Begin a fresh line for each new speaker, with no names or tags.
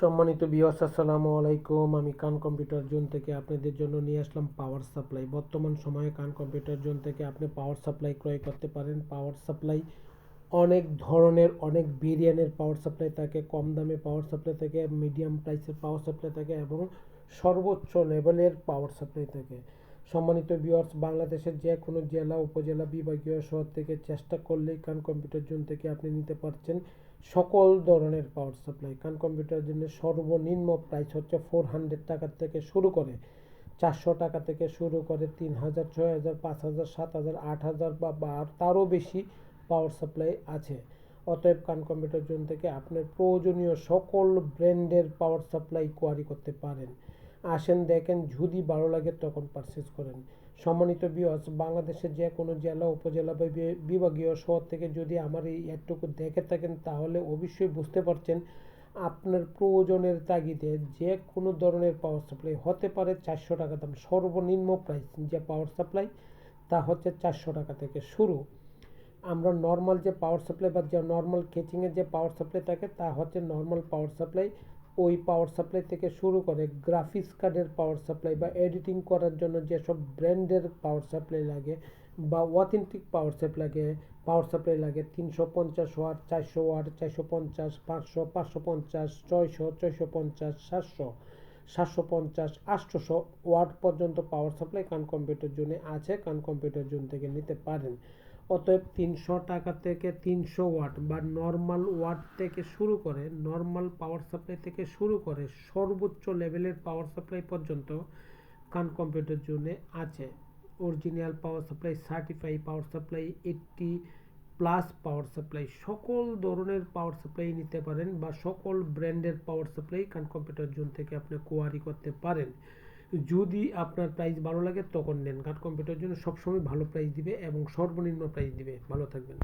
সম্মানিত ভিউয়ার্স, আসসালামু আলাইকুম। আমি কান কম্পিউটার জোন থেকে আপনাদের জন্য নিয়ে আসলাম পাওয়ার সাপ্লাই। বর্তমান সময়ে কান কম্পিউটার জোন থেকে আপনি পাওয়ার সাপ্লাই ক্রয় করতে পারেন। পাওয়ার সাপ্লাই অনেক ধরনের, অনেক ভেরিয়েন্টের পাওয়ার সাপ্লাই থাকে। কম দামে পাওয়ার সাপ্লাই থাকে, মিডিয়াম প্রাইসের পাওয়ার সাপ্লাই থাকে এবং সর্বোচ্চ লেভেলের পাওয়ার সাপ্লাই থাকে। সম্মানিত ভিউয়ার্স, বাংলাদেশের যে কোনো জেলা, উপজেলা, বিভাগীয় শহর থেকে চেষ্টা করলেই কান কম্পিউটার জোন থেকে আপনি নিতে পারছেন সকল ধরনের পাওয়ার সাপ্লাই। কান কম্পিউটার জোনের সর্বনিম্ন প্রাইস হচ্ছে 400 টাকা থেকে শুরু করে 400 টাকা থেকে শুরু করে 3000, 6000, 5000, 7000, 8000 বা তারও বেশি পাওয়ার সাপ্লাই আছে। অতএব কান কম্পিউটার জোন থেকে আপনার প্রয়োজনীয় সকল ব্র্যান্ডের পাওয়ার সাপ্লাই কোয়ারি করতে পারেন। আসেন, দেখেন, যদি ভালো লাগে তখন পারচেজ করেন। সম্মানিত ভিউয়ার্স, বাংলাদেশের যে কোনো জেলা, উপজেলা বা বিভাগীয় শহর থেকে যদি আমার এই অ্যাডটুকু দেখে থাকেন তাহলে অবশ্যই বুঝতে পারছেন আপনার প্রয়োজনের তাগিদে যে কোনো ধরনের পাওয়ার সাপ্লাই হতে পারে 400 টাকা দাম। সর্বনিম্ন প্রাইস যে পাওয়ার সাপ্লাই তা হচ্ছে 400 টাকা থেকে শুরু। আমরা নর্মাল যে পাওয়ার সাপ্লাই বা যে নর্মাল কেচিংয়ের যে পাওয়ার সাপ্লাই থাকে তা হচ্ছে নর্মাল পাওয়ার সাপ্লাই। ওই পাওয়ার সাপ্লাই থেকে শুরু করে গ্রাফিক্স কার্ডের পাওয়ার সাপ্লাই বা এডিটিং করার জন্য যেসব ব্র্যান্ডের পাওয়ার সাপ্লাই লাগে বা অথেন্টিক পাওয়ার সাপ্লাই লাগে 350 ওয়াট, 400 ওয়াট, 450, 500, 550, 600, 650, 700, 750, 800 ওয়াট পর্যন্ত পাওয়ার সাপ্লাই কান কম্পিউটার জোনে আছে। কান কম্পিউটার জোন থেকে নিতে পারেন। অতএব 300 টাকা থেকে 300 ওয়াট বা নর্মাল ওয়াট থেকে শুরু করে, নর্মাল পাওয়ার সাপ্লাই থেকে শুরু করে সর্বোচ্চ লেভেলের পাওয়ার সাপ্লাই পর্যন্ত কান কম্পিউটার জোনে আছে। Original power supply, certify power supply, 80 plus power supply, সকল ধরনের পাওয়ার সাপ্লাই নিতে পারেন বা সকল ব্র্যান্ডের পাওয়ার সাপ্লাই কান কম্পিউটার জোন থেকে আপনি কোয়ারি করতে পারেন। যদি আপনার প্রাইস ভালো লাগে তখন নেন। কান কম্পিউটার জন্য সবসময় ভালো প্রাইস দিবে এবং সর্বনিম্ন প্রাইস দিবে। ভালো থাকবেন।